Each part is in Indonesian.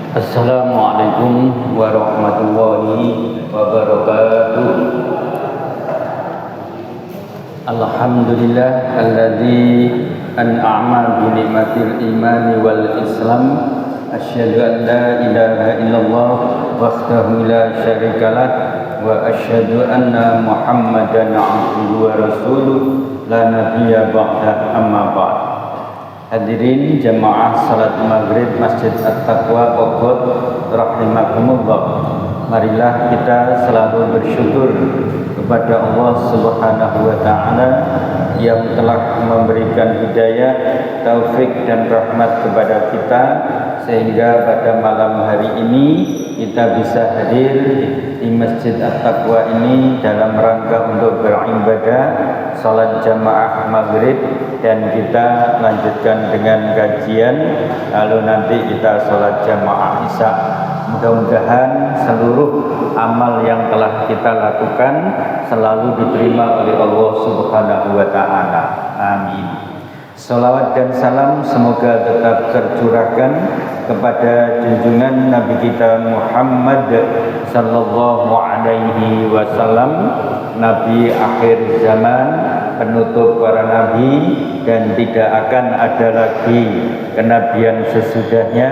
Assalamualaikum warahmatullahi wabarakatuh. Alhamdulillah alladzi an'ama bi ni'matil imani wal islam. Asyhadu an la ilaha illallah wahdahu la syarikalah wa asyhadu anna Muhammadan abduhu wa rasuluh la nabiyya ba'da, amma ba'd. Hadirin jamaah salat maghrib Masjid At-Taqwa Bogor rahimakumullah. Marilah kita selalu bersyukur kepada Allah Subhanahu wa taala yang telah memberikan hidayah, taufik dan rahmat kepada kita sehingga pada malam hari ini kita bisa hadir di Masjid At-Taqwa ini dalam rangka untuk beribadah salat jamaah maghrib, dan kita lanjutkan dengan kajian, lalu nanti kita salat jamaah isya. Mudah-mudahan seluruh amal yang telah kita lakukan selalu diterima oleh Allah Subhanahu wa taala. Amin. Salawat dan salam semoga tetap tercurahkan kepada junjungan Nabi kita Muhammad sallallahu alaihi wasallam, Nabi akhir zaman, penutup para nabi, dan tidak akan ada lagi kenabian sesudahnya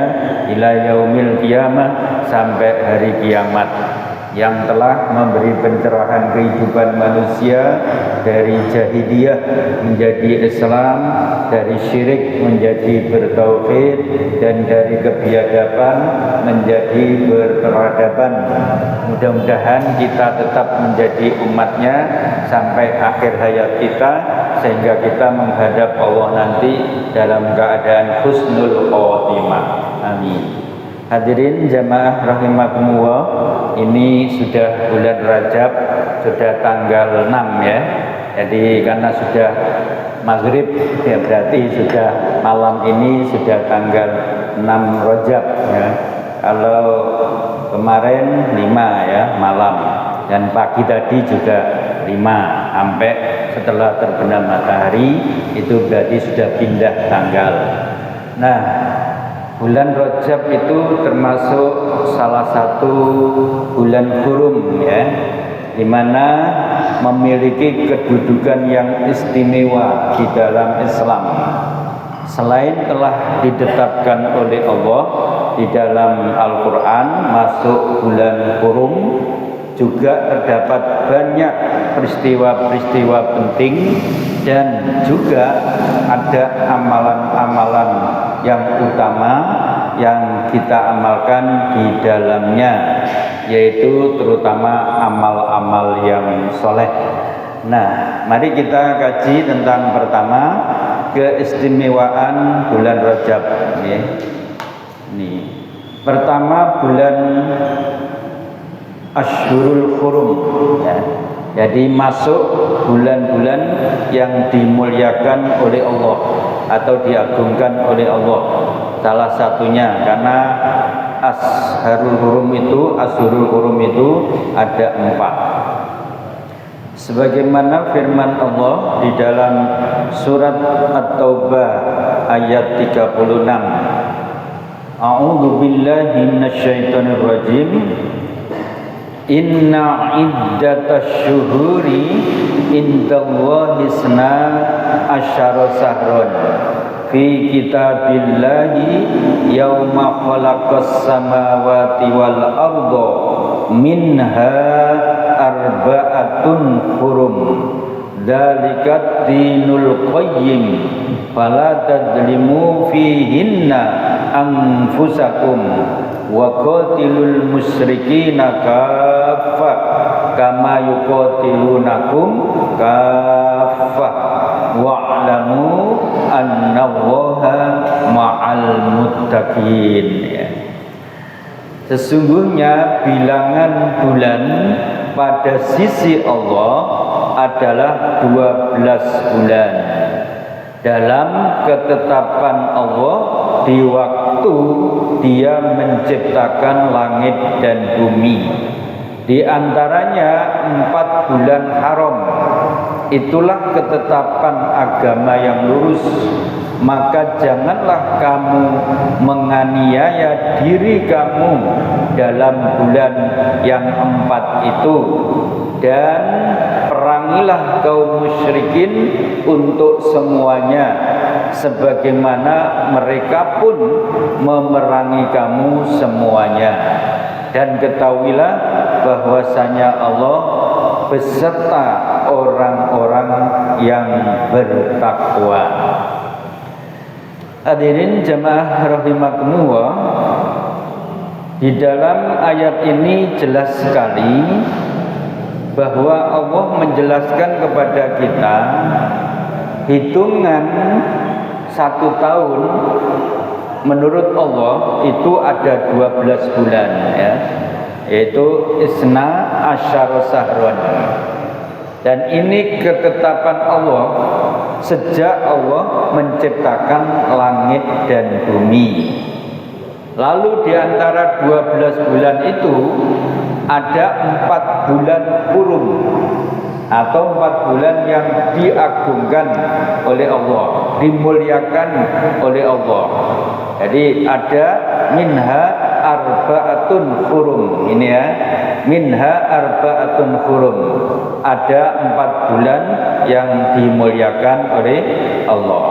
ila yaumil qiyamah, sampai hari kiamat, yang telah memberi pencerahan kehidupan manusia dari jahiliyah menjadi Islam, dari syirik menjadi bertauhid, dan dari kebiadaban menjadi berperadaban. Mudah-mudahan kita tetap menjadi umatnya sampai akhir hayat kita, sehingga kita menghadap Allah nanti dalam keadaan husnul khotimah. Amin. Hadirin jamaah rahimakumullah, ini sudah bulan Rajab, sudah tanggal 6 ya. Jadi karena sudah maghrib ya, berarti sudah malam ini sudah tanggal 6 Rajab ya. Kalau kemarin 5 ya malam, dan pagi tadi juga 5 sampai setelah terbenam matahari, itu berarti sudah pindah tanggal. Nah, bulan Rajab itu termasuk salah satu bulan hurum ya, di mana memiliki kedudukan yang istimewa di dalam Islam. Selain telah ditetapkan oleh Allah di dalam Al-Quran masuk bulan hurum, juga terdapat banyak peristiwa-peristiwa penting, dan juga ada amalan-amalan yang utama yang kita amalkan di dalamnya, yaitu terutama amal-amal yang soleh. Nah, mari kita kaji tentang pertama, keistimewaan bulan Rajab. Ini pertama, bulan Ashhurul Hurum ya. Jadi masuk bulan-bulan yang dimuliakan oleh Allah atau diagungkan oleh Allah. Salah satunya karena Ashhurul Hurum itu ada 4. Sebagaimana firman Allah di dalam surat At-Taubah ayat 36. A'udzu billahi minasyaitonir rajim. Inna iddatash syuhuri indallahi isna asyara sahron fi kitabillahi yauma khalaqas samawati wal arda minha arba'atun hurum dzalikat dinul qayyim fala tadzlimu fihinna anfusakum wa qatilul musyrikina kaffah kama yuqatilunakum kaffah wa'lamu annallaha ma'al muttaqin. Sesungguhnya bilangan bulan pada sisi Allah adalah 12 bulan dalam ketetapan Allah di waktu Dia menciptakan langit dan bumi. Di antaranya 4 bulan haram. Itulah ketetapan agama yang lurus. maka janganlah kamu menganiaya diri kamu dalam bulan yang 4 itu, dan perangilah kaum musyrikin untuk semuanya sebagaimana mereka pun memerangi kamu semuanya. Dan ketahuilah bahwasanya Allah beserta orang-orang yang bertakwa. Hadirin jamaah rahimakumullah, di dalam ayat ini jelas sekali bahwa Allah menjelaskan kepada kita hitungan 1 tahun menurut Allah itu ada 12 bulan ya, yaitu isna asyara sahron. Dan ini ketetapan Allah sejak Allah menciptakan langit dan bumi. Lalu di antara 12 bulan itu ada 4 bulan hurum atau 4 bulan yang diagungkan oleh Allah, dimuliakan oleh Allah. Jadi ada minha arba'atun hurum, ini ya, minha arba'atun hurum, ada 4 bulan yang dimuliakan oleh Allah.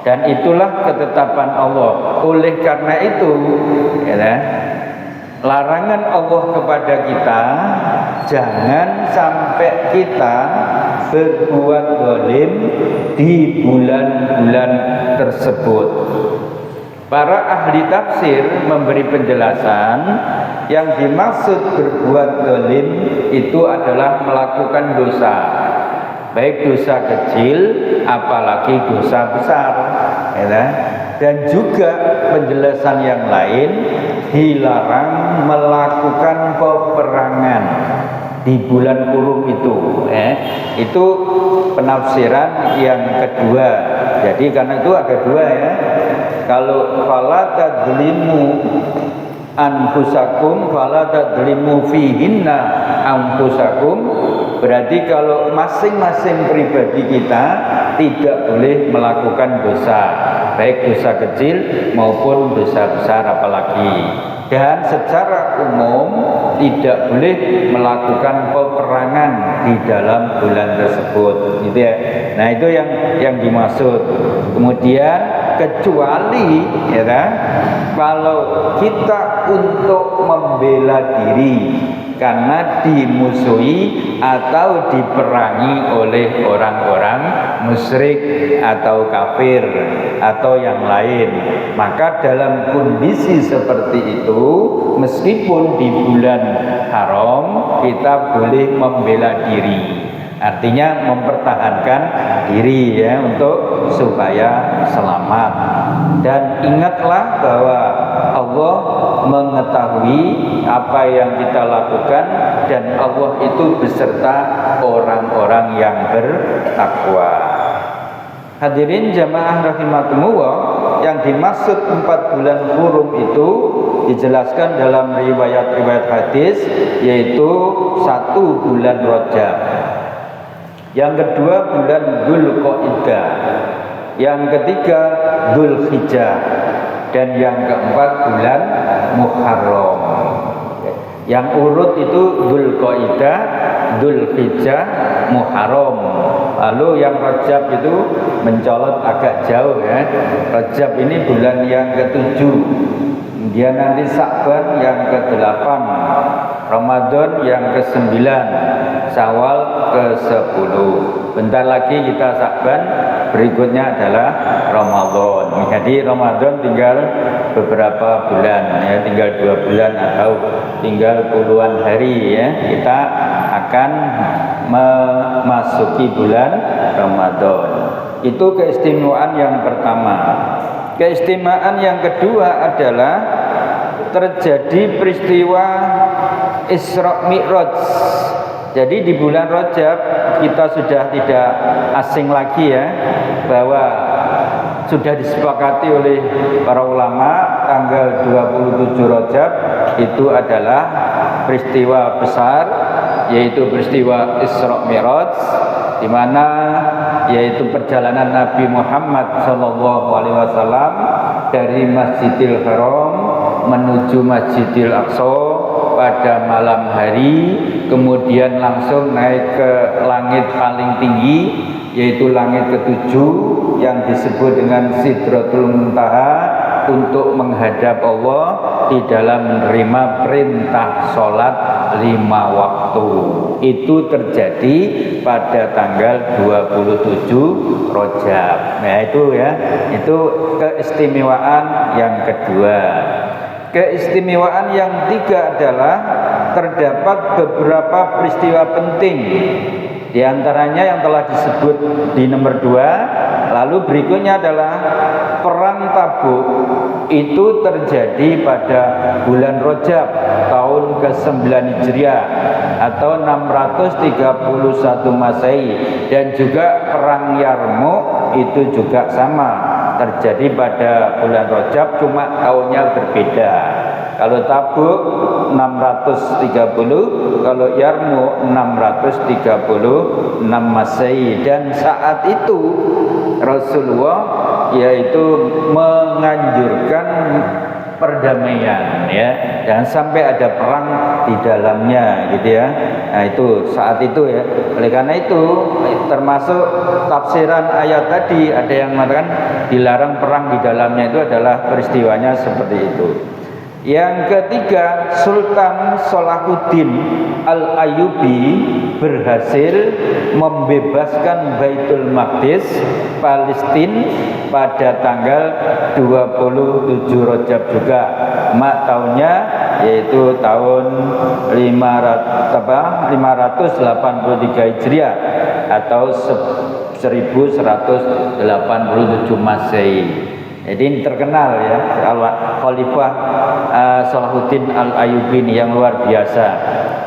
Dan itulah ketetapan Allah. Oleh karena itu ya, larangan Allah kepada kita, jangan sampai kita berbuat zalim di bulan-bulan tersebut. Para ahli tafsir memberi penjelasan yang dimaksud berbuat zalim itu adalah melakukan dosa, baik dosa kecil apalagi dosa besar ya. Dan juga penjelasan yang lain, dilarang melakukan peperangan di bulan hurum itu itu penafsiran yang kedua. Jadi karena itu ada 2 ya. Kalau fala tadzlimu anfusakum fala tadzlimu fihinna anfusakum, berarti kalau masing-masing pribadi kita tidak boleh melakukan dosa, baik dosa kecil maupun dosa besar apalagi. Dan secara umum tidak boleh melakukan peperangan di dalam bulan tersebut, gitu ya. Nah itu yang dimaksud. Kemudian kecuali ya kan, kalau kita untuk membela diri karena dimusuhi atau diperangi oleh orang-orang musyrik atau kafir atau yang lain, maka dalam kondisi seperti itu, meskipun di bulan haram, kita boleh membela diri, artinya mempertahankan diri ya, untuk supaya selamat. Dan ingatlah bahwa Allah mengetahui apa yang kita lakukan, dan Allah itu beserta orang-orang yang bertakwa. Hadirin jamaah rahimakumullah, yang dimaksud 4 bulan hurum itu dijelaskan dalam riwayat-riwayat hadis, yaitu 1 bulan Rajab, yang kedua bulan Dzulqa'dah, yang ketiga Dzulhijjah, dan yang keempat bulan Muharram. Yang urut itu Dzulqa'dah, Dzulhijjah, Muharram. Lalu yang Rajab itu mencolot agak jauh ya. Rajab ini bulan yang ke-7. Kemudian nanti Sa'ban yang ke-8, Ramadan yang ke-9, Syawal ke-10. Bentar lagi kita Sa'ban, berikutnya adalah Ramadan. Jadi Ramadan tinggal beberapa bulan ya, tinggal 2 bulan atau tinggal puluhan hari ya, kita akan memasuki bulan Ramadan. Itu keistimewaan yang pertama. Keistimewaan yang kedua adalah terjadi peristiwa Isra Mi'raj. Jadi di bulan Rajab kita sudah tidak asing lagi ya, bahwa sudah disepakati oleh para ulama tanggal 27 Rajab itu adalah peristiwa besar, yaitu peristiwa Isra Mi'raj, di mana yaitu perjalanan Nabi Muhammad SAW dari Masjidil Haram menuju Masjidil Aqsa pada malam hari, kemudian langsung naik ke langit paling tinggi, yaitu langit ketujuh yang disebut dengan Sidratul Muntaha, untuk menghadap Allah di dalam menerima perintah sholat 5 waktu. Itu terjadi pada tanggal 27 Rajab. Nah itu ya, itu keistimewaan yang kedua. Keistimewaan yang tiga adalah terdapat beberapa peristiwa penting, di antaranya yang telah disebut di nomor 2. Lalu berikutnya adalah perang Tabuk. Itu terjadi pada bulan Rajab tahun ke-9 Hijriah atau 631 Masehi, dan juga perang Yarmouk itu juga sama terjadi pada bulan Rajab, cuma tahunnya berbeda. Kalau Tabuk 630, kalau Yarmouk 636 Masehi. Dan saat itu Rasulullah yaitu menganjurkan perdamaian, ya, jangan sampai ada perang di dalamnya, gitu ya. Nah itu saat itu ya. Oleh karena itu termasuk tafsiran ayat tadi, ada yang mengatakan dilarang perang di dalamnya, itu adalah peristiwanya seperti itu. Yang ketiga, Sultan Salahuddin Al-Ayyubi berhasil membebaskan Baitul Maqdis, Palestina, pada tanggal 27 Rajab juga. Tahunnya yaitu tahun 583 Hijriah atau 1187 Masehi. Jadi ini terkenal ya, Khalifah Salahuddin Al-Ayyubi yang luar biasa,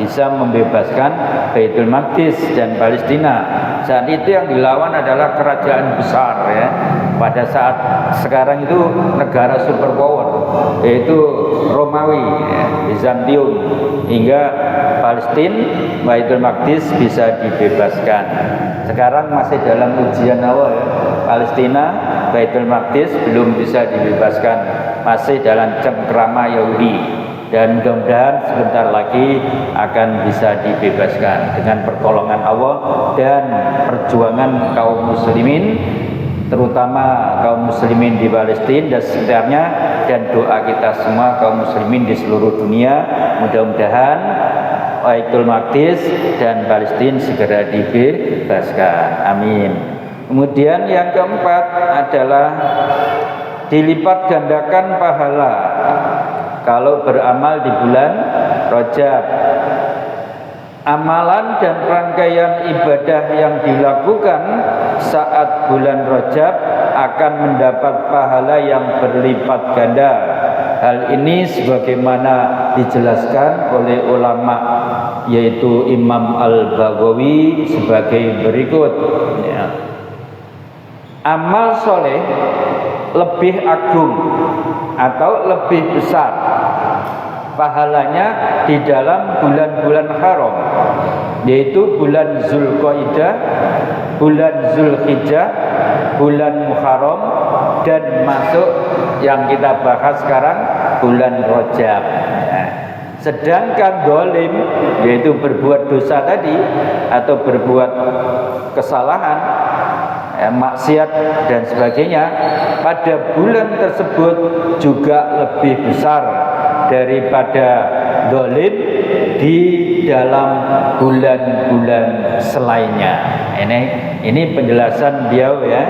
bisa membebaskan Baitul Maqdis dan Palestina. Saat itu yang dilawan adalah kerajaan besar ya. Pada saat sekarang itu negara superpower, yaitu Romawi, ya, Bizantium, hingga Palestina, Baitul Maqdis bisa dibebaskan. Sekarang masih dalam ujian awal ya. Palestina, Baitul Maqdis belum bisa dibebaskan, masih dalam cengkrama Yahudi, dan mudah-mudahan sebentar lagi akan bisa dibebaskan dengan pertolongan Allah dan perjuangan kaum muslimin, terutama kaum muslimin di Palestina dan sekitarnya, dan doa kita semua kaum muslimin di seluruh dunia, mudah-mudahan Baitul Maqdis dan Palestina segera dibebaskan. Amin. Kemudian yang keempat adalah dilipat gandakan pahala kalau beramal di bulan Rajab. Amalan dan rangkaian ibadah yang dilakukan saat bulan Rajab akan mendapat pahala yang berlipat ganda. Hal ini sebagaimana dijelaskan oleh ulama, yaitu Imam Al-Baghawi sebagai berikut ya. Amal soleh lebih agung atau lebih besar pahalanya di dalam bulan-bulan haram, yaitu bulan Zulqaidah, bulan Zulhijjah, bulan Muharram, dan masuk yang kita bahas sekarang bulan Rajab. Sedangkan dolim, yaitu berbuat dosa tadi atau berbuat kesalahan, maksiat dan sebagainya, pada bulan tersebut juga lebih besar daripada dolim di dalam bulan-bulan selainnya. Ini penjelasan beliau ya,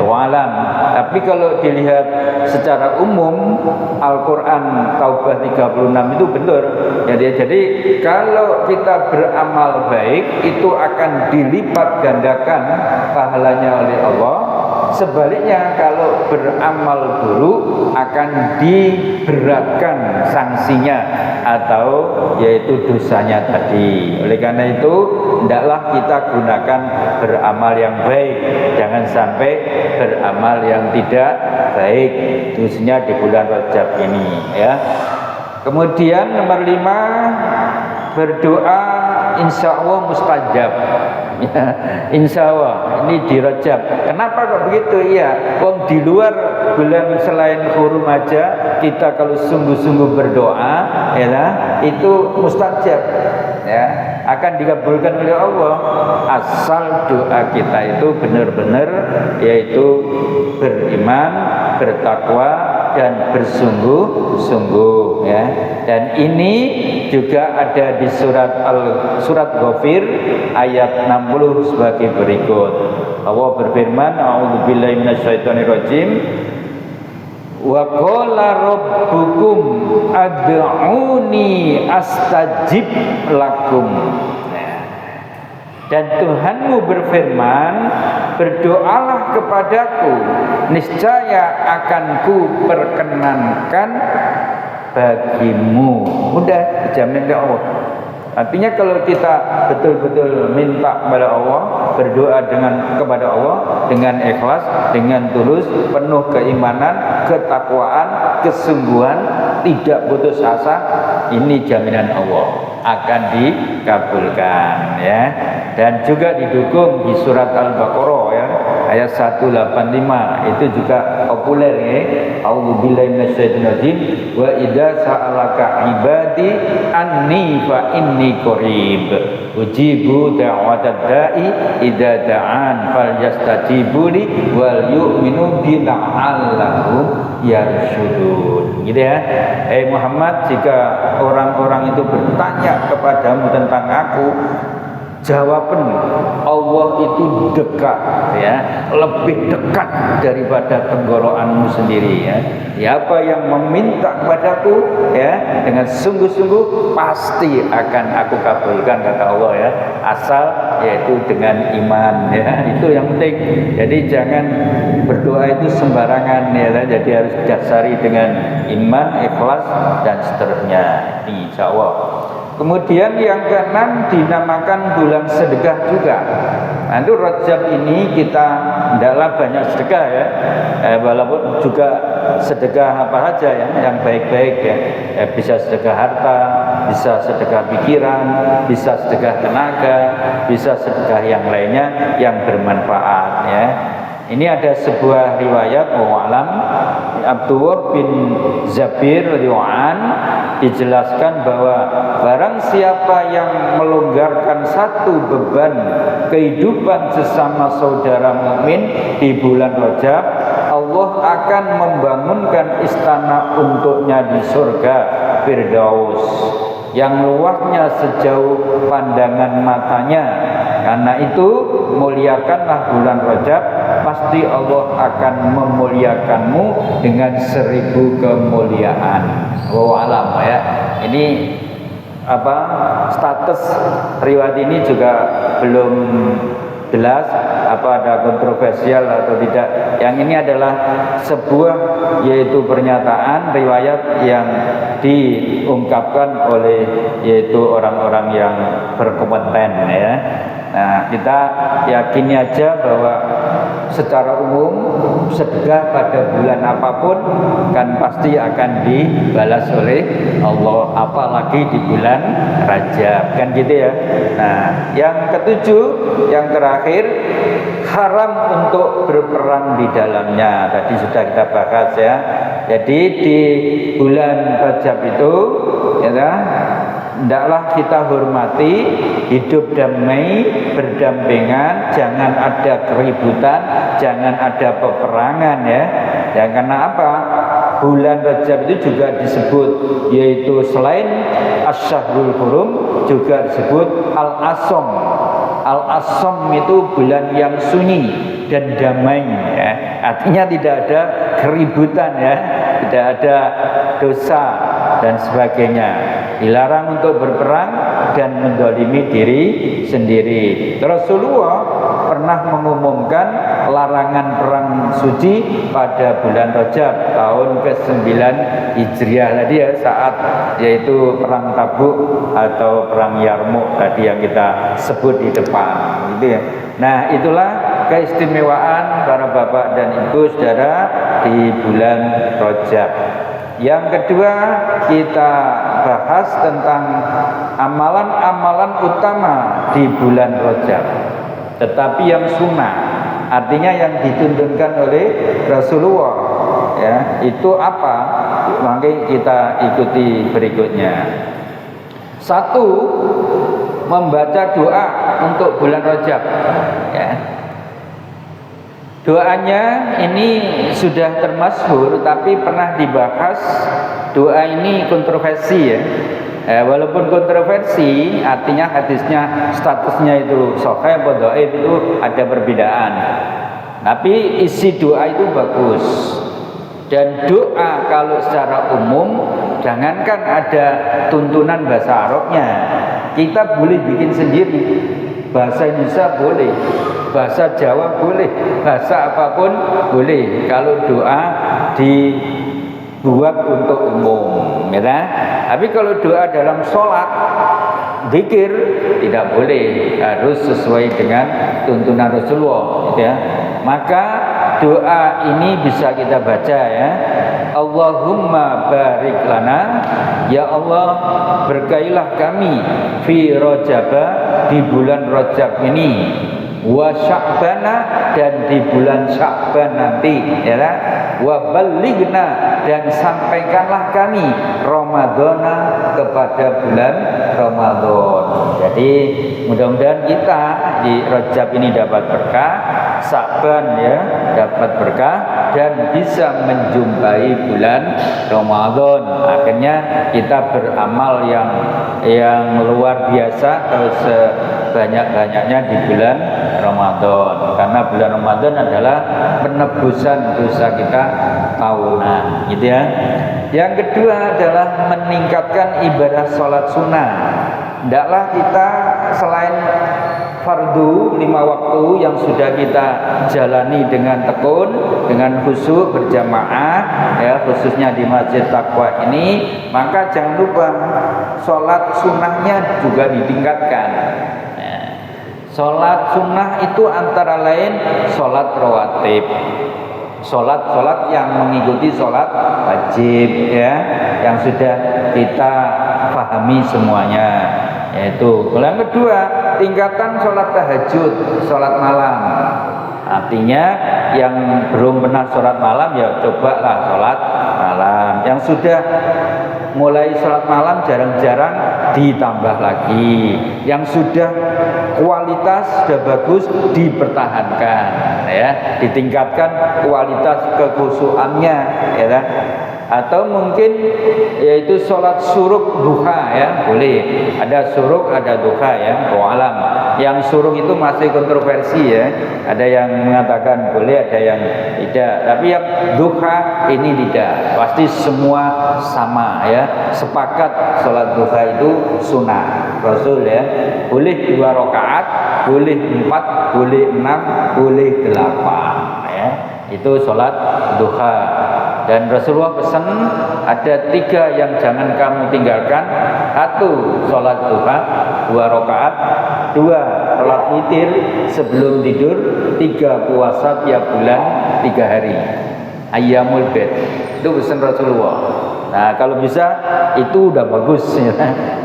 walam. Tapi kalau dilihat secara umum, Al-Quran Taubah 36 itu benar. Jadi kalau kita beramal baik itu akan dilipat gandakan pahalanya oleh Allah. Sebaliknya kalau beramal buruk akan diberatkan sanksinya atau yaitu dosanya tadi. Oleh karena itu hendaklah kita gunakan beramal yang baik, jangan sampai beramal yang tidak baik, khususnya di bulan Rajab ini ya. Kemudian nomor 5, berdoa insya Allah mustajab. Ya, insya Allah ini di Rajab. Kenapa kok begitu? Iya, wong di luar bulan selain hurum aja kita kalau sungguh-sungguh berdoa, ya, itu mustajab, ya, akan dikabulkan oleh Allah asal doa kita itu benar-benar yaitu beriman, bertakwa dan bersungguh-sungguh, ya. Dan ini juga ada di surat Ghafir ayat 60 sebagai berikut. Allah berfirman, a'udzubillahi minasyaitonirrajim, wa qala rabbukum ad'uni astajib lakum. Dan Tuhanmu berfirman, berdoalah kepadaku, niscaya akan ku perkenankan bagimu. Udah dijamin oleh Allah. Artinya kalau kita betul-betul minta kepada Allah, berdoa kepada Allah dengan ikhlas, dengan tulus, penuh keimanan, ketakwaan, kesungguhan, tidak putus asa, ini jaminan Allah akan dikabulkan, ya. Dan juga didukung di surat Al-Baqarah, ya, ayat 185 itu juga populer, ya. A'udzubillahi minasyaitonirrajim wa idza sa'alaka ibadi anni fa inni qarib ujibu da'watad da'i idza da'an falyastajibuli wal yu'minu bi la'allahum yarsyudun. Gitu ya. Muhammad, jika orang-orang itu bertanya kepadamu tentang aku, jawaban Allah itu dekat, ya, lebih dekat daripada tenggorokanmu sendiri, ya. Siapa yang meminta kepadaku, ya, dengan sungguh-sungguh pasti akan aku kabulkan, kata Allah, ya, asal yaitu dengan iman, ya. Itu yang penting. Jadi jangan berdoa itu sembarangan, ya. Jadi harus dasari dengan iman, ikhlas dan seterusnya, insya Allah. Kemudian yang keenam dinamakan bulan sedekah juga. Nah, itu Rajab ini kita tidaklah banyak sedekah, ya, walaupun juga sedekah apa saja, ya, yang baik-baik, ya. Bisa sedekah harta, bisa sedekah pikiran, bisa sedekah tenaga, bisa sedekah yang lainnya yang bermanfaat, ya. Ini ada sebuah riwayat alam Abdullah bin Zabir radhiyallahu dijelaskan bahwa barang siapa yang melonggarkan satu beban kehidupan sesama saudara mukmin di bulan Rajab, Allah akan membangunkan istana untuknya di surga Firdaus yang luasnya sejauh pandangan matanya. Karena itu muliakanlah bulan Rajab, pasti Allah akan memuliakanmu dengan 1000 kemuliaan. Wallahu a'lam, ya. Ini apa status riwayat ini juga belum jelas apa ada kontroversial atau tidak. Yang ini adalah sebuah yaitu pernyataan riwayat yang diungkapkan oleh yaitu orang-orang yang berkompeten, ya. Nah, kita yakini aja bahwa secara umum sedekah pada bulan apapun kan pasti akan dibalas oleh Allah, apalagi di bulan Rajab, kan gitu, ya. Nah, yang ketujuh, yang terakhir, haram untuk berperang di dalamnya. Tadi sudah kita bahas, ya. Jadi di bulan Rajab itu, ya, hendaklah kita hormati, hidup damai, berdampingan, jangan ada keributan, jangan ada peperangan, ya. Ya, karena apa? Bulan Rajab itu juga disebut, yaitu selain Asy-Syahrul Hurum juga disebut Al-Asham. Al-Asham itu bulan yang sunyi dan damai, ya. Artinya tidak ada keributan, ya, tidak ada dosa dan sebagainya. Dilarang untuk berperang dan mendolimi diri sendiri. Rasulullah pernah mengumumkan larangan perang suci pada bulan Rajab tahun ke-9 Hijriah tadi, ya, saat yaitu perang Tabuk atau perang Yarmuk tadi yang kita sebut di depan, gitu, ya. Nah, itulah keistimewaan para bapak dan ibu saudara di bulan Rajab. Yang kedua, kita bahas tentang amalan-amalan utama di bulan Rajab. tetapi yang sunnah, artinya yang dituntunkan oleh Rasulullah, ya, itu apa? Maka kita ikuti berikutnya. Satu, membaca doa untuk bulan Rajab, ya. Doanya ini sudah termasyhur, tapi pernah dibahas. Doa ini kontroversi, ya. Walaupun kontroversi, artinya hadisnya statusnya itu sahih atau dhaif itu ada perbedaan. Tapi isi doa itu bagus. Dan doa kalau secara umum, jangankan ada tuntunan bahasa Arabnya, kita boleh bikin sendiri. Bahasa Indonesia boleh, bahasa Jawa boleh, bahasa apapun boleh. Kalau doa dibuat untuk umum, ya. Tapi kalau doa dalam sholat, zikir, tidak boleh, harus sesuai dengan tuntunan Rasulullah, ya. Maka doa ini bisa kita baca, ya. Allahumma barik lana, ya Allah berkailah kami fi Rajab, di bulan Rajab ini, wa Sya'bana, dan di bulan Sya'ban nanti, ya, wa ballighna, dan sampaikanlah kami Ramadhana, kepada bulan Ramadan. Jadi mudah-mudahan kita di Rajab ini dapat berkah, Sya'ban, ya, dapat berkah, dan bisa menjumpai bulan Ramadan. Akhirnya kita beramal yang luar biasa atau sebanyak-banyaknya di bulan Ramadan, karena bulan Ramadan adalah penebusan dosa kita tahunan, gitu ya. Yang kedua adalah meningkatkan ibadah sholat sunnah. Tidaklah kita selain fardu 5 waktu yang sudah kita jalani dengan tekun, dengan khusyuk berjamaah, ya, khususnya di Masjid Taqwa ini, maka jangan lupa sholat sunnahnya juga ditingkatkan. Sholat sunnah itu antara lain sholat rawatib, sholat yang mengikuti sholat wajib, ya, yang sudah kita pahami semuanya. Yaitu yang kedua, tingkatan sholat tahajud, sholat malam. Artinya yang belum pernah sholat malam, ya cobalah sholat malam. Yang sudah mulai sholat malam jarang-jarang ditambah lagi. Yang sudah kualitas sudah bagus dipertahankan, ya, ditingkatkan kualitas kekhusyuannya, ya. Atau mungkin yaitu sholat syuruk duha, ya, boleh. Ada syuruk, ada duha, ya, alam. Yang syuruk itu masih kontroversi, ya. Ada yang mengatakan boleh, ada yang tidak. Tapi yang duha ini tidak. Pasti semua sama, ya. Sepakat sholat duha itu sunnah Rasul, ya. Boleh 2 rakaat, boleh 4, boleh 6, boleh 8, ya. Itu sholat duha. Dan Rasulullah pesan ada 3 yang jangan kamu tinggalkan. 1, sholat duha 2 rakaat, 2 sholat witir sebelum tidur, 3 puasa tiap bulan 3 hari, ayyamul bid. Itu pesan Rasulullah. Nah, kalau bisa itu udah bagus, ya.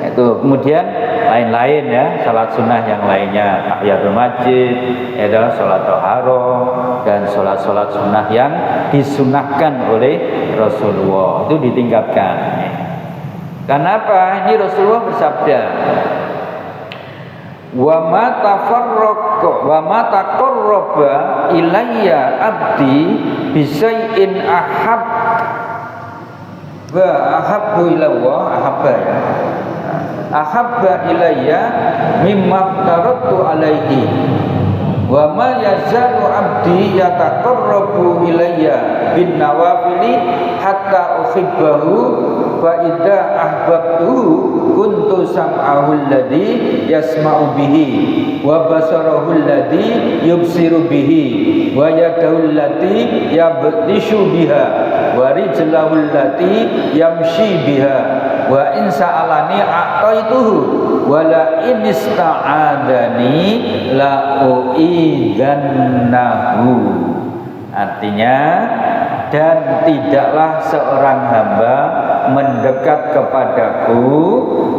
Itu kemudian lain-lain, ya, salat sunnah yang lainnya, tahiyatul masjid, ya, adalah salat taharah, dan salat-salat sunnah yang disunahkan oleh Rasulullah itu ditingkatkan. Kenapa? Ini Rasulullah bersabda, wa ma tafarraqa wa ma taqarraba ilayya abdi bisai'in ahabbu ilallah, ahabba ilayya mimma tarattu alaihi, wa ma yazalu abdi yataqarrabu ilayya bin nawafili hatta uhibbahu, fa idza ahbabtuhu kuntu sam'ahu alladhi yasma'u bihi, wa basarahu alladhi yubsiru bihi, wa yadahu allati yabtishu biha, wa rijlahu allati yamshi biha, wa in sa'alani a'taituhu, wa la in ista'adani la u'idannahu. Artinya, dan tidaklah seorang hamba mendekat kepadaku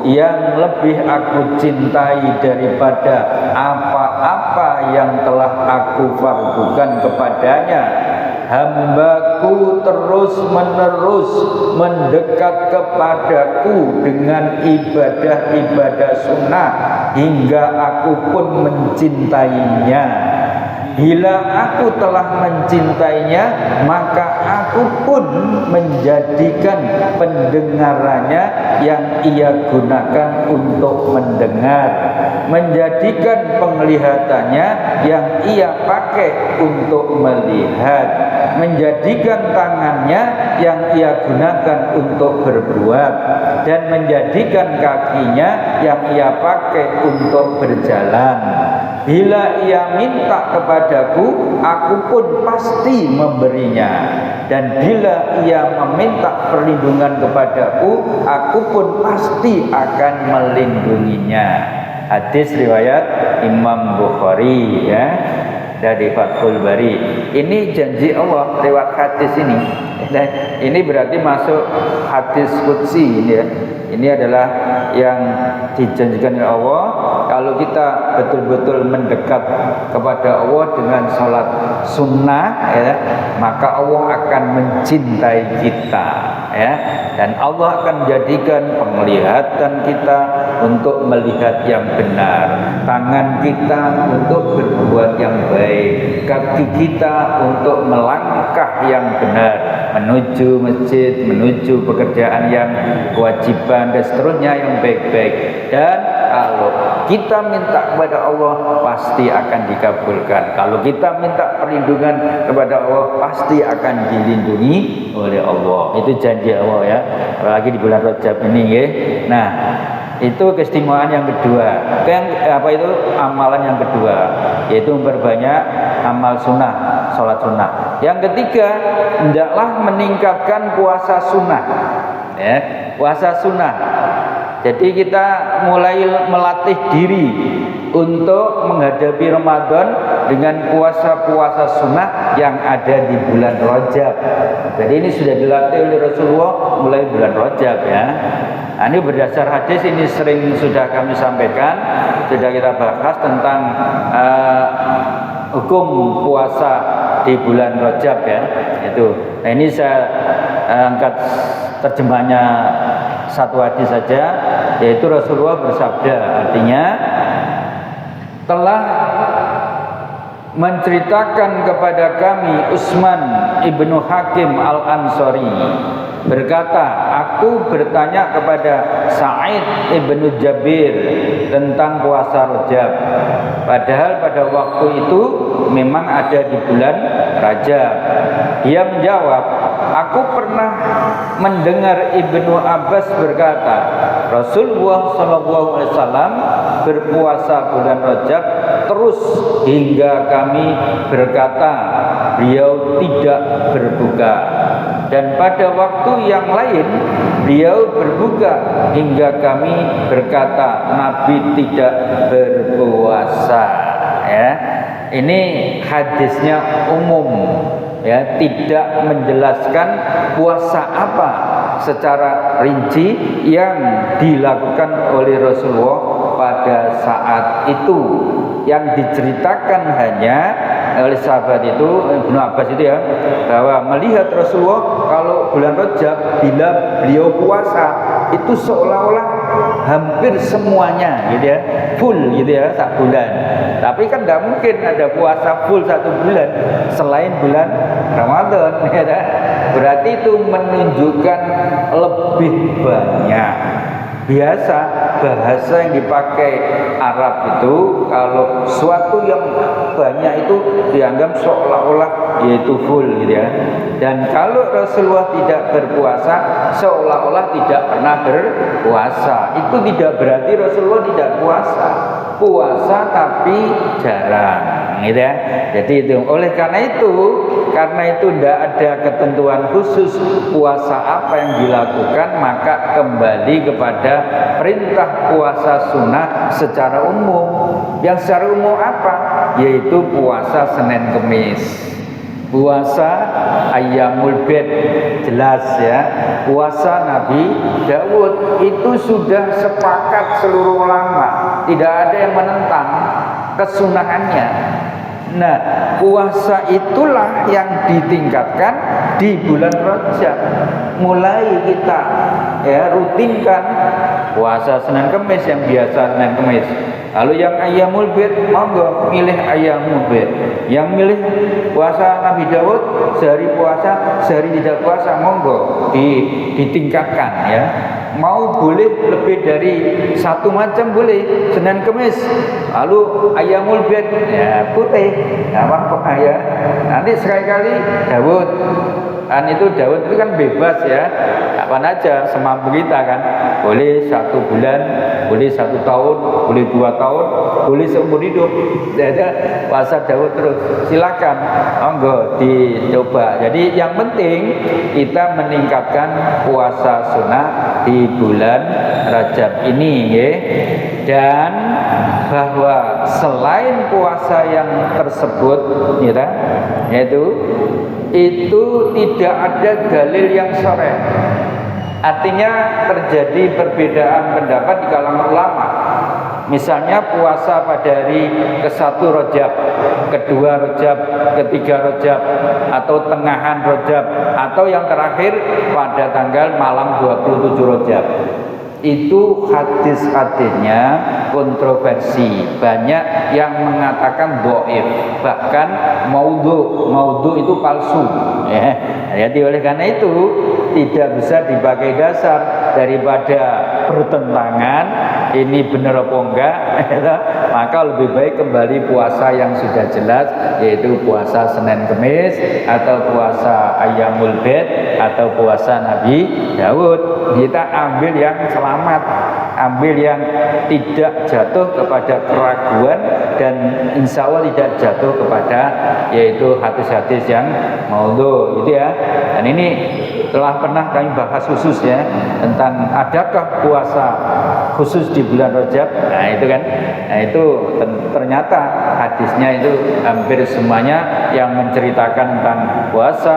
yang lebih aku cintai daripada apa apa yang telah aku fardukan kepadanya, hambaku terus menerus mendekat kepadaku dengan ibadah-ibadah sunnah hingga aku pun mencintainya. Bila aku telah mencintainya, maka aku pun menjadikan pendengarannya yang ia gunakan untuk mendengar, menjadikan penglihatannya yang ia pakai untuk melihat, menjadikan tangannya yang ia gunakan untuk berbuat, dan menjadikan kakinya yang ia pakai untuk berjalan. Bila ia minta kepadaku, aku pun pasti memberinya. Dan bila ia meminta perlindungan kepadaku, aku pun pasti akan melindunginya. Hadis riwayat Imam Bukhari, ya, dari Fathul Bari. Ini janji Allah lewat hadis ini. Dan ini berarti masuk hadis qudsi ini, ya. Ini adalah yang dijanjikan oleh Allah. Kalau kita betul-betul mendekat kepada Allah dengan sholat sunnah, ya, maka Allah akan mencintai kita, ya. Dan Allah akan menjadikan penglihatan kita untuk melihat yang benar, tangan kita untuk berbuat yang baik, kaki kita untuk melangkah yang benar, menuju masjid, menuju pekerjaan yang kewajiban, dan seterusnya yang baik-baik. Dan kalau kita minta kepada Allah, pasti akan dikabulkan. Kalau kita minta perlindungan kepada Allah, pasti akan dilindungi oleh Allah. Itu janji Allah, ya, apalagi di bulan Rajab ini, ya. Nah, itu keistimewaan yang kedua. Itu amalan yang kedua, yaitu memperbanyak amal sunnah, sholat sunnah. Yang ketiga, hendaklah meningkatkan puasa sunnah, ya, puasa sunnah. Jadi kita mulai melatih diri untuk menghadapi Ramadan dengan puasa-puasa sunnah yang ada di bulan Rajab. Jadi ini sudah dilatih oleh Rasulullah mulai bulan Rajab, ya. Nah, ini berdasar hadis, ini sering sudah kami sampaikan, sudah kita bahas tentang hukum puasa di bulan Rajab, ya. Itu. Nah, ini saya angkat terjemahnya satu hadis saja, yaitu Rasulullah bersabda, artinya telah menceritakan kepada kami Utsman ibnu Hakim al-Ansari berkata, aku bertanya kepada Sa'id ibnu Jabir tentang puasa Rajab, padahal pada waktu itu memang ada di bulan Rajab. Dia menjawab, aku pernah mendengar Ibnu Abbas berkata, Rasulullah SAW berpuasa bulan Rajab terus hingga kami berkata beliau tidak berbuka, dan pada waktu yang lain beliau berbuka hingga kami berkata Nabi tidak berpuasa, ya. Ini hadisnya umum, ya, tidak menjelaskan puasa apa secara rinci yang dilakukan oleh Rasulullah pada saat itu. Yang diceritakan hanya oleh sahabat itu, Ibnu Abbas itu, ya, bahwa melihat Rasulullah kalau bulan Rajab bila beliau puasa itu seolah-olah hampir semuanya, gitu, ya, full, gitu, ya, 1 bulan. Tapi kan tidak mungkin ada puasa full 1 bulan selain bulan Ramadan, ya. Berarti itu menunjukkan lebih banyak. Biasa bahasa yang dipakai Arab itu kalau suatu yang banyak itu dianggap seolah-olah yaitu full, gitu, ya. Dan kalau Rasulullah tidak berpuasa seolah-olah tidak pernah berpuasa. Itu tidak berarti Rasulullah tidak puasa. Puasa tapi jarang, gitu, ya. Jadi itu oleh karena itu tidak ada ketentuan khusus puasa apa yang dilakukan, maka kembali kepada perintah puasa sunnah secara umum. Yang secara umum apa? Yaitu puasa Senin Kemis, puasa Ayyamul Bid, jelas, ya. Puasa Nabi Daud itu sudah sepakat seluruh ulama, tidak ada yang menentang. kesunahannya. Nah, puasa itulah yang ditingkatkan di bulan Rajab. Mulai kita rutinkan puasa Senin Kemis yang biasa Senin Kemis. Lalu yang Ayyamul Bid, monggo milih Ayyamul Bid. Yang milih puasa Nabi Daud, sehari puasa, sehari tidak puasa, monggo ditingkatkan ya. Mau boleh lebih dari satu macam boleh, Senin Kemis. Lalu Ayyamul Bid ya putih, nggak apa-apa ya. Nanti sekali-kali Daud. Kan itu Daud itu kan bebas ya, kapan aja semampu kita kan. Boleh 1 bulan, boleh 1 tahun, boleh 2 tahun, boleh seumur hidup. Jadi puasa Daud terus, silakan, monggo dicoba. Jadi yang penting kita meningkatkan puasa sunnah di bulan Rajab ini ya. Dan bahwa selain puasa yang tersebut ya, yaitu itu tidak ada dalil yang sharih. Artinya terjadi perbedaan pendapat di kalangan ulama. Misalnya puasa pada hari ke-1 Rajab, kedua Rajab, ketiga Rajab, atau tengahan Rajab, atau yang terakhir pada tanggal malam 27 Rajab. Itu hadis-hadisnya kontroversi, banyak yang mengatakan dhaif, bahkan maudhu itu palsu ya. Jadi oleh karena itu tidak bisa dipakai dasar daripada bertentangan ini benar apa enggak ya, maka lebih baik kembali puasa yang sudah jelas, yaitu puasa Senin Kemis atau puasa Ayyamul Bid atau puasa Nabi Daud. Kita ambil yang selamat, ambil yang tidak jatuh kepada keraguan dan insya Allah tidak jatuh kepada yaitu hadis-hadis yang maudhu gitu ya. Dan ini telah pernah kami bahas khusus ya tentang adakah puasa khusus di bulan Rajab. Nah itu kan, nah itu ternyata hadisnya itu hampir semuanya yang menceritakan tentang puasa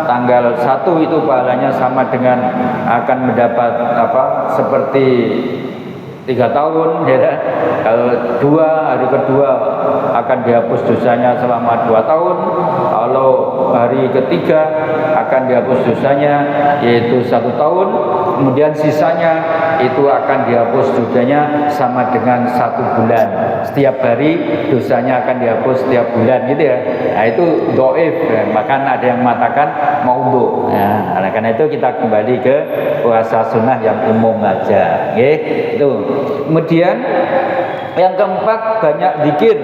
tanggal 1 itu pahalanya sama dengan akan mendapat seperti 3 tahun ya. Kalau 2 hari kedua akan dihapus dosanya selama 2 tahun. Kalau hari ketiga akan dihapus dosanya yaitu 1 tahun. Kemudian sisanya itu akan dihapus dosanya sama dengan 1 bulan. Setiap hari dosanya akan dihapus setiap bulan gitu ya. Nah itu dhaif ya. Bahkan ada yang mengatakan maudhu. Nah, karena itu kita kembali ke puasa sunnah yang umum aja. Itu. Kemudian yang keempat banyak zikir,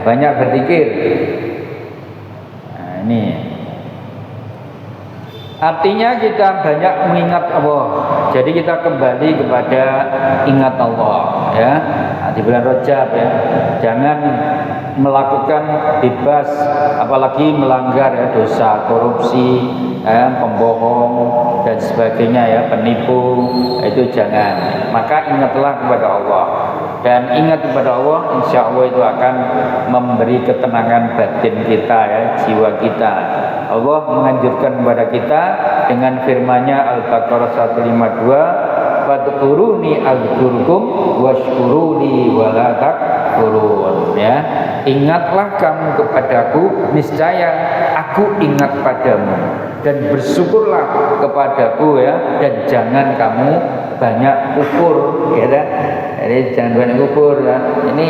banyak berzikir. Nah, ini artinya kita banyak mengingat Allah. Jadi kita kembali kepada ingat Allah ya. Nah, di bulan Rajab ya. Jangan melakukan bebas apalagi melanggar ya, dosa korupsi, pembohong dan sebagainya ya, penipu, itu jangan. Maka ingatlah kepada Allah. Dan ingat kepada Allah, insya Allah itu akan memberi ketenangan batin kita ya, jiwa kita. Allah menganjurkan kepada kita dengan firman-Nya Al-Baqarah 152, "Fadhkuruni adzkurkum washkuruni wala takfurun." Ya, ingatlah kamu kepadaku, niscaya aku ingat padamu, dan bersyukurlah kepadaku ya, dan jangan kamu banyak kufur ya. Jadi jangan banyak kufur ya. Ini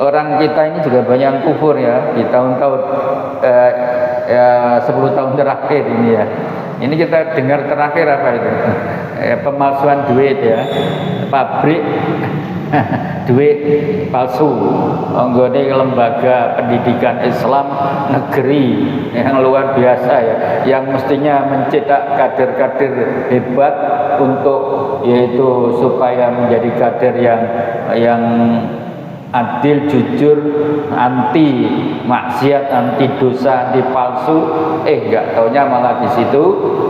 orang kita ini juga banyak kufur ya di tahun-tahun 10 tahun terakhir ini ya. Ini kita dengar terakhir apa itu? Pemalsuan duit ya. Pabrik duit palsu, anggota lembaga pendidikan Islam negeri yang luar biasa ya, yang mestinya mencetak kader-kader hebat untuk yaitu supaya menjadi kader yang adil, jujur, anti maksiat, anti dosa, anti palsu. Enggak taunya malah di situ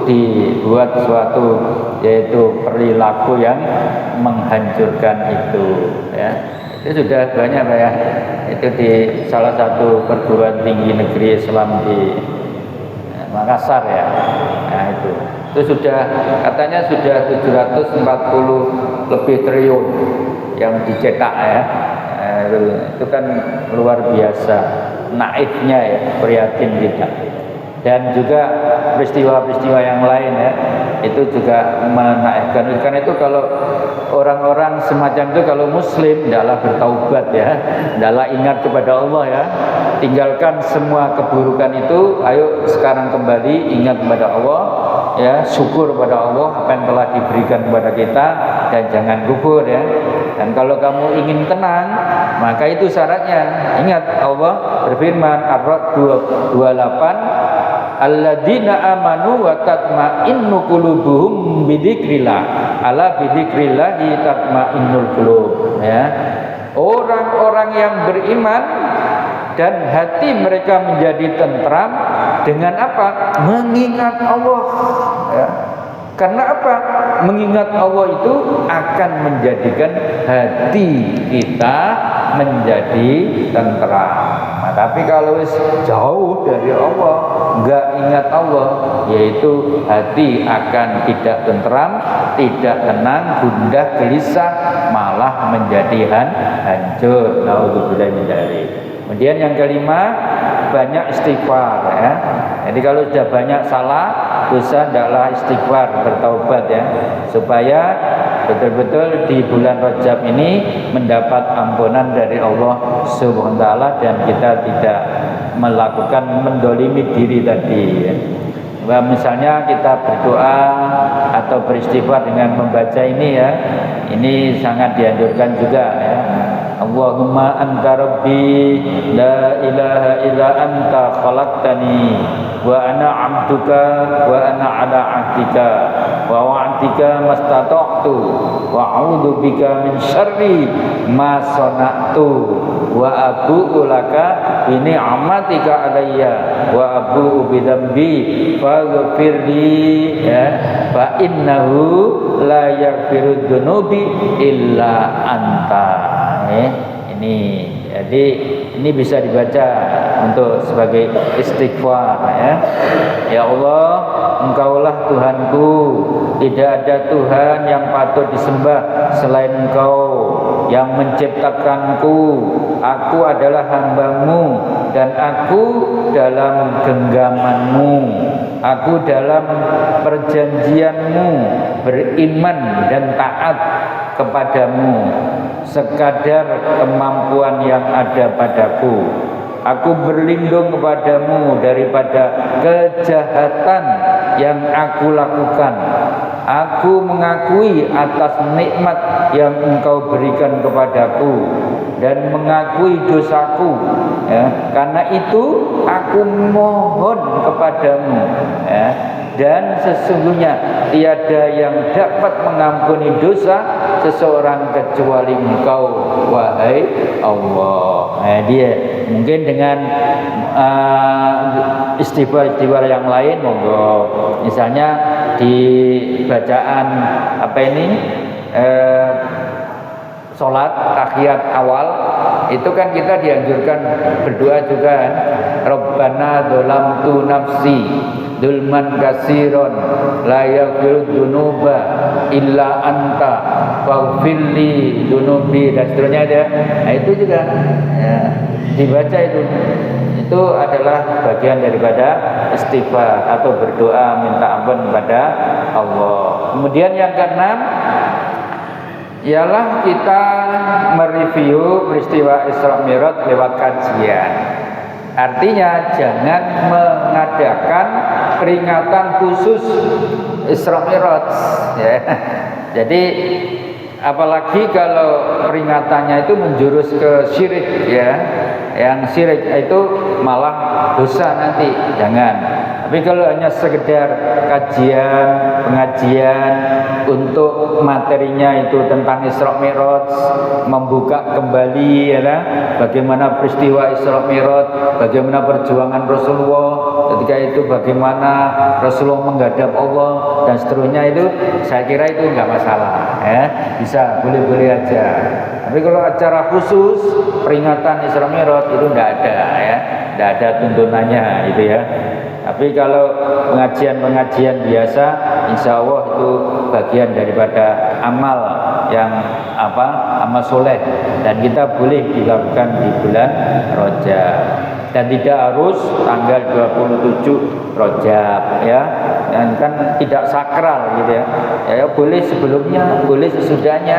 dibuat suatu yaitu perilaku yang menghancurkan itu ya. Itu sudah banyak Pak ya. Itu di salah satu perguruan tinggi negeri Islam di Makassar ya. Nah itu sudah katanya sudah 740 lebih triliun yang dicetak ya. Itu kan luar biasa naifnya ya, prihatin kita. Dan juga peristiwa-peristiwa yang lain ya, itu juga menaikkan. Karena itu kalau orang-orang semacam itu, kalau muslim hendaklah bertaubat ya, hendaklah ingat kepada Allah ya, tinggalkan semua keburukan itu. Ayo sekarang kembali ingat kepada Allah ya, syukur kepada Allah apa yang telah diberikan kepada kita, dan jangan gugur ya. Dan kalau kamu ingin tenang, maka itu syaratnya. Ingat Allah berfirman Ar-Ra'd 28, alladzina amanu wa tatma'innu qulubuhum bidzikrillah, ala bidzikrillahi tatma'innul qulub ya. Orang-orang yang beriman dan hati mereka menjadi tentram dengan apa? Mengingat Allah ya. Karena apa? Mengingat Allah itu akan menjadikan hati kita menjadi tentram. Nah, tapi kalau jauh dari Allah, enggak ingat Allah, yaitu hati akan tidak tentram, tidak tenang, gundah, gelisah, malah menjadi hancur. Naudzubillah min dzalik. Kemudian yang kelima, banyak istighfar ya. Jadi kalau sudah banyak salah dosa, hendaklah istighfar, bertaubat ya, supaya betul-betul di bulan Rajab ini mendapat ampunan dari Allah Subhanahu wa taala, dan kita tidak melakukan mendolimi diri tadi ya. Misalnya kita berdoa atau beristighfar dengan membaca ini ya, ini sangat dianjurkan juga ya. Allahumma anta rabbi la ilaha illa anta khalaqtani wa ana 'abduka wa ana 'ala 'ahdika wa wa'dika mastata'tu wa a'udzu bika min syarri ma sana'tu wa abu'u laka bi ni'matika alayya wa abu'u bi dzambi faghfirli ya, fa innahu la yaghfiru dzunubi illa anta. Ini jadi ini bisa dibaca untuk sebagai istighfar ya. Ya Allah, Engkaulah Tuhanku, tidak ada Tuhan yang patut disembah selain Engkau yang menciptakanku. Aku adalah hamba-Mu dan aku dalam genggaman-Mu. Aku dalam perjanjian-Mu beriman dan taat kepadamu sekadar kemampuan yang ada padaku. Aku berlindung kepadamu daripada kejahatan yang aku lakukan. Aku mengakui atas nikmat yang Engkau berikan kepadaku dan mengakui dosaku ya. Karena itu aku mohon kepadamu ya. Dan sesungguhnya tiada yang dapat mengampuni dosa seseorang kecuali Engkau, wahai Allah. Nah, dia mungkin dengan istighfar-istighfar yang lain monggo. Misalnya di bacaan apa ini sholat tahiyat awal itu kan kita dianjurkan berdoa juga kan, Rabbana dzalamtu nafsi dzulman katsiran la yaghfiru dzunuba illa anta faghfirli dzunubi dan seterusnya ya. Nah itu juga ya, dibaca itu adalah bagian daripada istighfar atau berdoa minta ampun kepada Allah. Kemudian yang keenam ialah kita mereview peristiwa Isra Mi'raj lewat kajian. Artinya jangan mengadakan peringatan khusus Isra Mi'raj ya. Jadi apalagi kalau peringatannya itu menjurus ke syirik ya. Yang syirik itu malah dosa nanti, jangan. Tapi kalau hanya sekedar kajian, pengajian untuk materinya itu tentang Isra Mi'raj, membuka kembali ya, bagaimana peristiwa Isra Mi'raj, bagaimana perjuangan Rasulullah ketika itu, bagaimana Rasulullah menghadap Allah dan seterusnya, itu saya kira itu enggak masalah ya, bisa boleh-boleh aja. Tapi kalau acara khusus peringatan Isra Mi'raj itu enggak ada ya, enggak ada tuntunannya itu ya. Tapi kalau pengajian-pengajian biasa, insya Allah itu bagian daripada amal yang amal soleh, dan kita boleh dilakukan di bulan Rajab, dan tidak harus tanggal 27 Rajab ya, dan kan tidak sakral gitu ya. Ya boleh sebelumnya, boleh sesudahnya,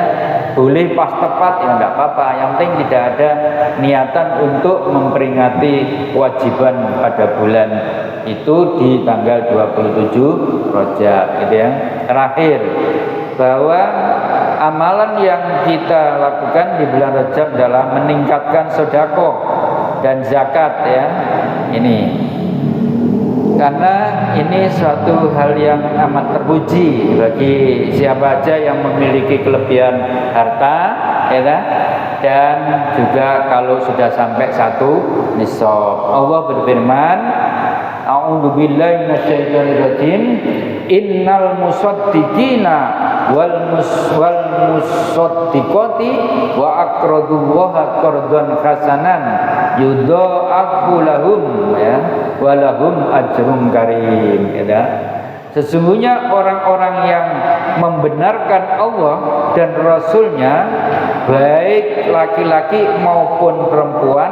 boleh pas tepat ya enggak apa-apa, yang penting tidak ada niatan untuk memperingati kewajiban pada bulan itu di tanggal 27 Rajab gitu ya. Terakhir, bahwa amalan yang kita lakukan di bulan Rajab adalah meningkatkan sedekah dan zakat ya. Ini karena ini suatu hal yang amat terpuji bagi siapa aja yang memiliki kelebihan harta ya kan? Dan juga kalau sudah sampai satu nisab. Allah berfirman, a'udzu billahi minasyaitonir rajim, innal musaddiqina wal musaddiqati wa aqradullaha qardan hasanan yudha'afu lahum ya wa lahum ajrun karim ya. Sesungguhnya orang-orang yang membenarkan Allah dan Rasulnya, baik laki-laki maupun perempuan,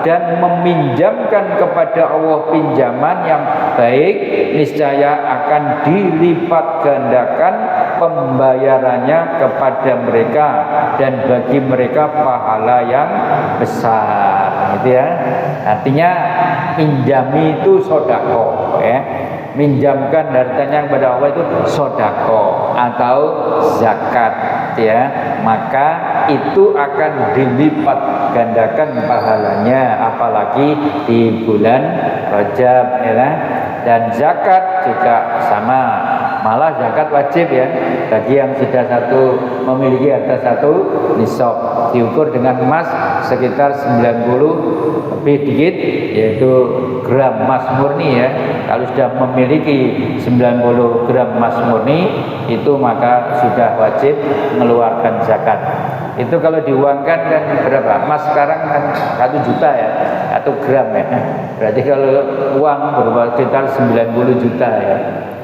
dan meminjamkan kepada Allah pinjaman yang baik, niscaya akan dilipat gandakan pembayarannya kepada mereka, dan bagi mereka pahala yang besar gitu ya. Artinya pinjami itu sedekah ya. Minjamkan hartanya kepada Allah itu sedekah atau zakat ya, maka itu akan dilipat gandakan pahalanya, apalagi di bulan Rajab ya. Dan zakat juga sama, malah zakat wajib ya bagi yang sudah memiliki harta satu nisab, diukur dengan emas sekitar 90 lebih dikit, yaitu gram emas murni ya. Kalau sudah memiliki 90 gram emas murni itu maka sudah wajib mengeluarkan zakat. Itu kalau diuangkan kan berapa? Emas sekarang kan 1 juta ya, 1 gram ya. Berarti kalau uang berapa, sekitar 90 juta ya.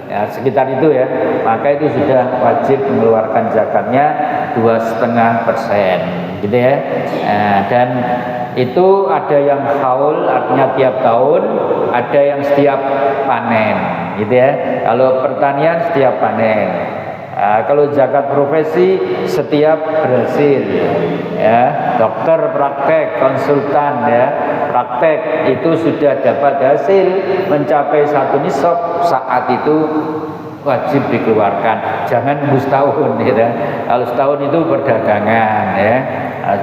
Ya sekitar itu ya, maka itu sudah wajib mengeluarkan zakatnya 2,5% gitu ya. Dan itu ada yang haul, artinya tiap tahun, ada yang setiap panen gitu ya. Kalau pertanian setiap panen. Kalau zakat profesi setiap berhasil ya, dokter praktek, konsultan ya praktek, itu sudah dapat hasil mencapai 1 nisab, saat itu wajib dikeluarkan. Jangan nunggu setahun gitu. Kalau setahun itu perdagangan ya,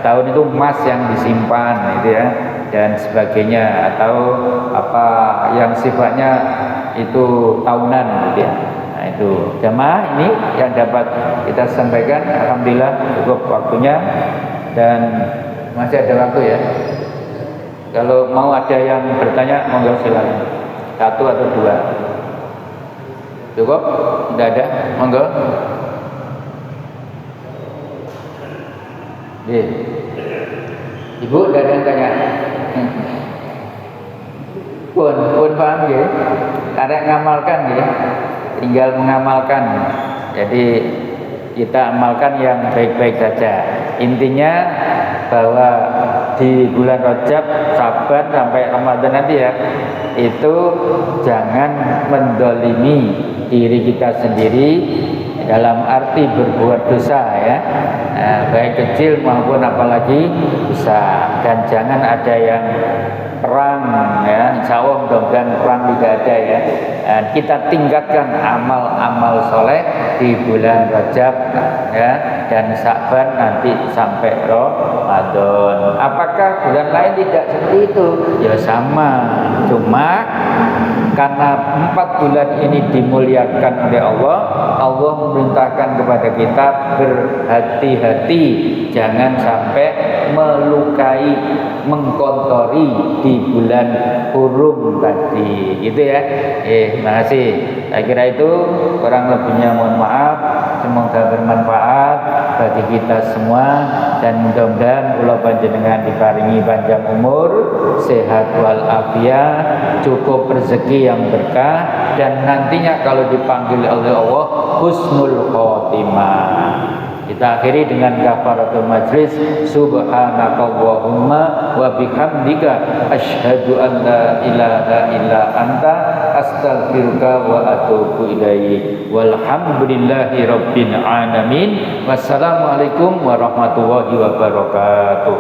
setahun itu emas yang disimpan gitu ya, dan sebagainya, atau apa yang sifatnya itu tahunan gitu ya. Nah itu jamaah, ini yang dapat kita sampaikan. Alhamdulillah cukup waktunya dan masih ada waktu ya. Kalau mau ada yang bertanya monggo silakan, 1 atau 2. Cukup? Tidak ada? Monggo. Ibu tidak ada yang tanya? Pun paham ya? Ada ngamalkan ya? Tinggal mengamalkan. Jadi kita amalkan yang baik-baik saja. Intinya bahwa di bulan Rajab, Saban sampai Ramadan nanti ya, itu jangan mendolimi diri kita sendiri dalam arti berbuat dosa ya, baik kecil maupun apalagi besar. Dan jangan ada yang perang ya, insya Allah mudah-mudahan perang tidak ada ya. Kita tingkatkan amal-amal soleh di bulan Rajab ya, dan Sa'ban nanti sampai Ramadan. Apakah bulan lain tidak seperti itu? Ya sama, cuma karena 4 bulan ini dimuliakan oleh Allah, Allah memerintahkan kepada kita berhati-hati jangan sampai melukai, mengkontori di bulan hurum tadi, gitu ya. Terima kasih. Saya kira itu, kurang lebihnya mohon maaf. Semoga bermanfaat bagi kita semua, dan mudah-mudahan kula panjenengan diparingi panjang umur, sehat walafiat, cukup rezeki yang berkah, dan nantinya kalau dipanggil oleh Allah husnul khotimah. Kita akhiri dengan kafaratul majlis. Subhanakallahumma wa bihamdika asyhadu an la ilaha illa anta astaghfiruka wa atubu ilaik. Walhamdulillahi rabbil alamin. Wassalamualaikum warahmatullahi wabarakatuh.